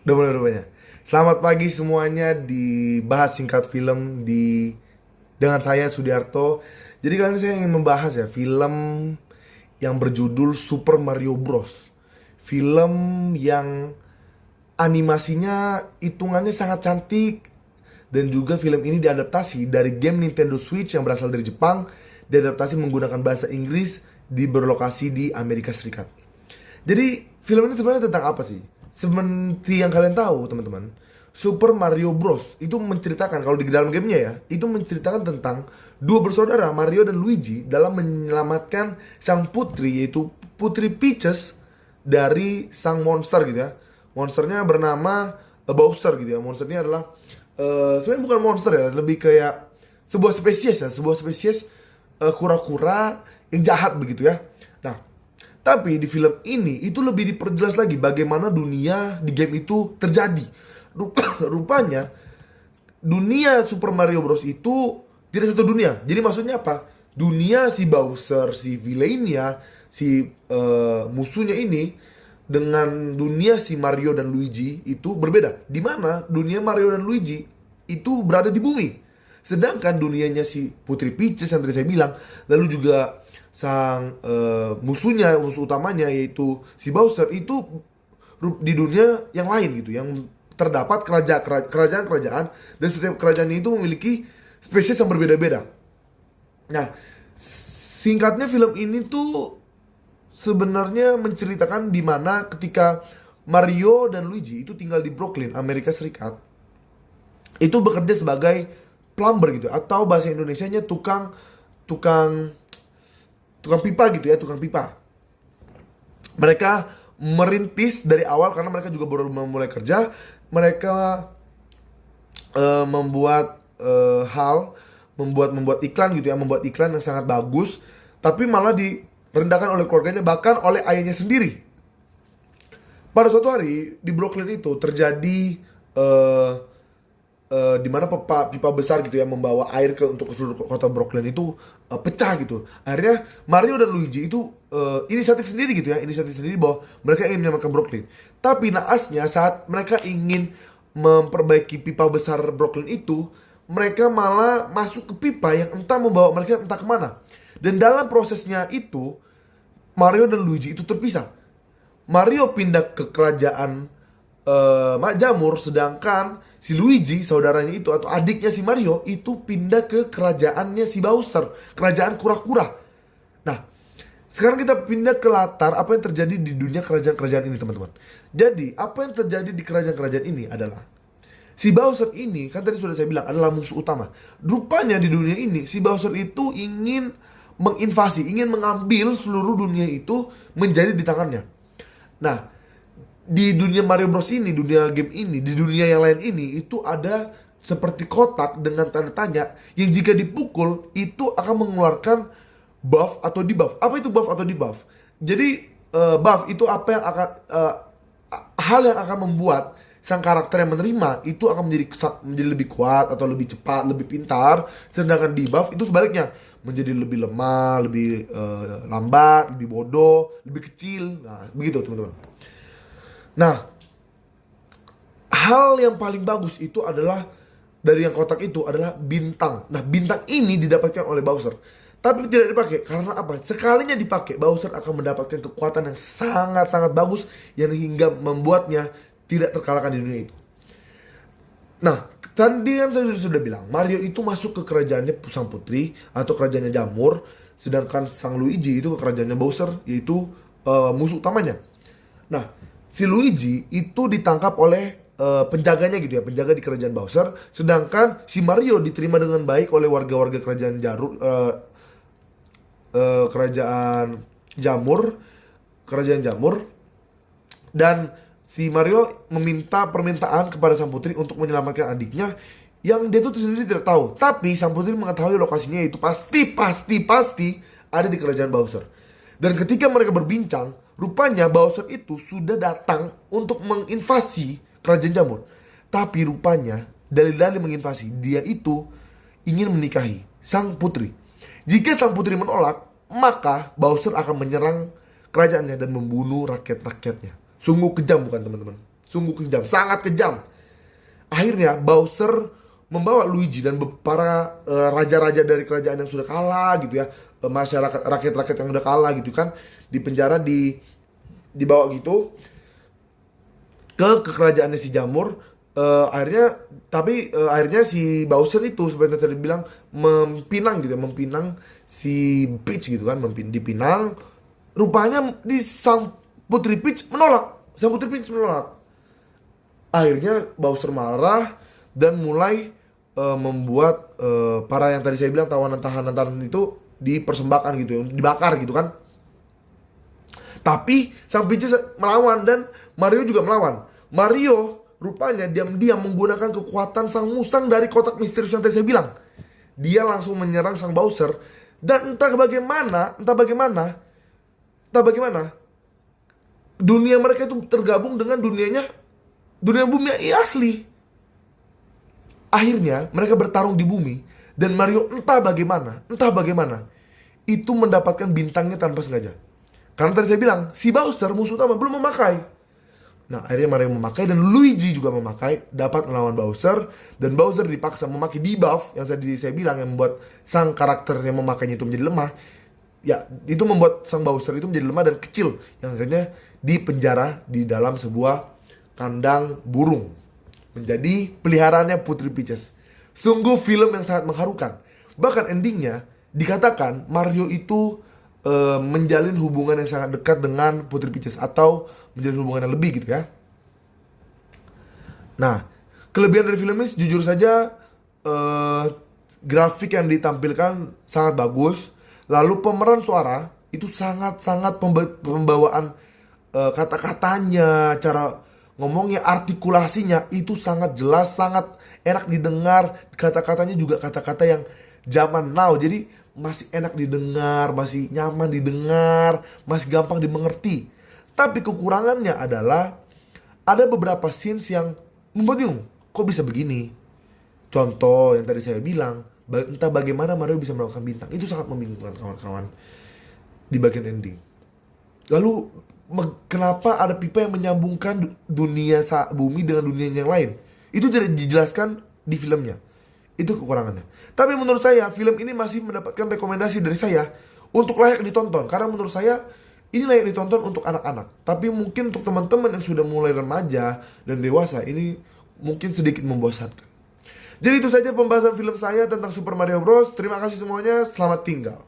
Udah mulai rupanya. Selamat pagi semuanya di Bahas Singkat Film dengan saya Sudiarto. Jadi kali ini saya ingin membahas ya film yang berjudul Super Mario Bros. Film yang animasinya hitungannya sangat cantik, dan juga film ini diadaptasi dari game Nintendo Switch yang berasal dari Jepang, diadaptasi menggunakan bahasa Inggris, berlokasi di Amerika Serikat. Jadi film ini sebenarnya tentang apa sih? Seperti yang kalian tahu teman-teman, Super Mario Bros. Itu menceritakan, kalau di dalam gamenya ya, itu menceritakan tentang dua bersaudara Mario dan Luigi dalam menyelamatkan sang putri, yaitu Putri Peaches, dari sang monster gitu ya. Monsternya bernama Bowser gitu ya. Monsternya adalah sebenarnya bukan monster ya, lebih kayak sebuah spesies ya, sebuah spesies kura-kura yang jahat begitu ya. Nah, tapi di film ini itu lebih diperjelas lagi bagaimana dunia di game itu terjadi. Rupanya dunia Super Mario Bros itu tidak satu dunia. Jadi maksudnya apa? Dunia si Bowser, si villainnya, si musuhnya ini dengan dunia si Mario dan Luigi itu berbeda. Di mana dunia Mario dan Luigi itu berada di bumi. Sedangkan dunianya si Putri Peaches yang tadi saya bilang, lalu juga sang musuhnya, musuh utamanya yaitu si Bowser itu di dunia yang lain gitu, yang terdapat kerajaan-kerajaan, dan setiap kerajaan itu memiliki spesies yang berbeda-beda. Nah, singkatnya film ini tuh sebenarnya menceritakan di mana ketika Mario dan Luigi itu tinggal di Brooklyn, Amerika Serikat, itu bekerja sebagai plumber gitu, atau bahasa Indonesianya tukang tukang tukang pipa gitu ya, tukang pipa. Mereka merintis dari awal karena mereka juga baru memulai kerja. Mereka membuat membuat iklan gitu ya, membuat iklan yang sangat bagus, tapi malah direndahkan oleh keluarganya, bahkan oleh ayahnya sendiri. Pada suatu hari di Brooklyn itu terjadi eh, di mana pipa besar gitu ya membawa air untuk ke seluruh kota Brooklyn itu pecah gitu. Akhirnya Mario dan Luigi itu inisiatif sendiri gitu ya, inisiatif sendiri bahwa mereka ingin menyelamatkan Brooklyn. Tapi naasnya saat mereka ingin memperbaiki pipa besar Brooklyn itu, mereka malah masuk ke pipa yang entah membawa mereka entah kemana. Dan dalam prosesnya itu Mario dan Luigi itu terpisah. Mario pindah ke kerajaan Mak Jamur, sedangkan si Luigi, saudaranya itu atau adiknya si Mario, itu pindah ke kerajaannya si Bowser, kerajaan kura-kura. Nah, sekarang kita pindah ke latar apa yang terjadi di dunia kerajaan-kerajaan ini, teman-teman. Jadi, apa yang terjadi di kerajaan-kerajaan ini adalah si Bowser ini, kan tadi sudah saya bilang, adalah musuh utama. Rupanya di dunia ini, si Bowser itu ingin menginvasi, ingin mengambil seluruh dunia itu menjadi di tangannya. Nah, di dunia Mario Bros ini, dunia game ini, di dunia yang lain ini, itu ada seperti kotak dengan tanda tanya yang jika dipukul itu akan mengeluarkan buff atau debuff. Apa itu buff atau debuff? Jadi buff itu apa yang akan hal yang akan membuat sang karakter yang menerima itu akan menjadi lebih kuat atau lebih cepat, lebih pintar. Sedangkan debuff itu sebaliknya, menjadi lebih lemah, lebih lambat, lebih bodoh, lebih kecil. Nah, begitu teman-teman. Nah, hal yang paling bagus itu adalah dari yang kotak itu adalah bintang. Nah, bintang ini didapatkan oleh Bowser, tapi tidak dipakai karena apa? Sekalinya dipakai, Bowser akan mendapatkan kekuatan yang sangat-sangat bagus yang hingga membuatnya tidak terkalahkan di dunia itu. Nah, tadi kan saya sudah bilang, Mario itu masuk ke kerajaannya sang putri atau kerajaannya Jamur, sedangkan sang Luigi itu ke kerajaannya Bowser, yaitu musuh utamanya. Nah, si Luigi itu ditangkap oleh penjaganya gitu ya, penjaga di kerajaan Bowser, sedangkan si Mario diterima dengan baik oleh warga-warga kerajaan kerajaan Jamur, kerajaan Jamur, dan si Mario meminta permintaan kepada sang putri untuk menyelamatkan adiknya yang dia tuh sendiri tidak tahu. Tapi sang putri mengetahui lokasinya itu pasti ada di kerajaan Bowser. Dan ketika mereka berbincang, rupanya Bowser itu sudah datang untuk menginvasi kerajaan Jamur. Tapi rupanya dalih-dalih menginvasi, dia itu ingin menikahi sang putri. Jika sang putri menolak, maka Bowser akan menyerang kerajaannya dan membunuh rakyat-rakyatnya. Sungguh kejam bukan teman-teman? sungguh kejam, sangat kejam. Akhirnya Bowser membawa Luigi dan para raja-raja dari kerajaan yang sudah kalah gitu ya, masyarakat rakyat-rakyat yang udah kalah gitu kan, di penjara, dibawa gitu ke kerajaannya si Jamur. Akhirnya si Bowser itu seperti yang tadi bilang mempinang gitu ya, mempinang si Peach gitu kan, dipinang. Rupanya di sang Putri Peach menolak. Akhirnya Bowser marah dan mulai membuat para yang tadi saya bilang tahanan-tahanan itu dipersembahkan gitu ya, dibakar gitu kan. Tapi sang Peach melawan dan Mario juga melawan. Mario rupanya diam-diam menggunakan kekuatan sang musang dari kotak misterius yang tadi saya bilang. Dia langsung menyerang sang Bowser dan entah bagaimana dunia mereka itu tergabung dengan dunia bumi asli. Akhirnya mereka bertarung di bumi dan Mario entah bagaimana itu mendapatkan bintangnya tanpa sengaja. Karena tadi saya bilang si Bowser musuh utama belum memakai. Nah, akhirnya Mario memakai dan Luigi juga memakai, dapat melawan Bowser, dan Bowser dipaksa memakai debuff yang tadi saya bilang yang membuat sang karakter yang memakainya itu menjadi lemah. Ya, itu membuat sang Bowser itu menjadi lemah dan kecil, yang akhirnya dipenjara di dalam sebuah kandang burung, menjadi peliharaannya Putri Peaches. Sungguh film yang sangat mengharukan. Bahkan endingnya dikatakan Mario itu menjalin hubungan yang sangat dekat dengan Putri Peaches, atau menjalin hubungan yang lebih gitu ya. Nah, kelebihan dari film ini jujur saja grafik yang ditampilkan sangat bagus. Lalu pemeran suara itu sangat-sangat pembawaan kata-katanya, cara ngomongnya, artikulasinya itu sangat jelas, sangat enak didengar. Kata-katanya juga kata-kata yang zaman now, jadi masih enak didengar, masih nyaman didengar, masih gampang dimengerti. Tapi kekurangannya adalah ada beberapa scenes yang membuat bingung, kok bisa begini. Contoh yang tadi saya bilang, entah bagaimana Mario bisa mendapatkan bintang. Itu sangat membingungkan kawan-kawan di bagian ending. Lalu kenapa ada pipa yang menyambungkan dunia bumi dengan dunia yang lain? Itu tidak dijelaskan di filmnya. Itu kekurangannya. Tapi menurut saya film ini masih mendapatkan rekomendasi dari saya untuk layak ditonton. Karena menurut saya ini layak ditonton untuk anak-anak. Tapi mungkin untuk teman-teman yang sudah mulai remaja dan dewasa, ini mungkin sedikit membosankan. Jadi itu saja pembahasan film saya tentang Super Mario Bros. Terima kasih semuanya, selamat tinggal.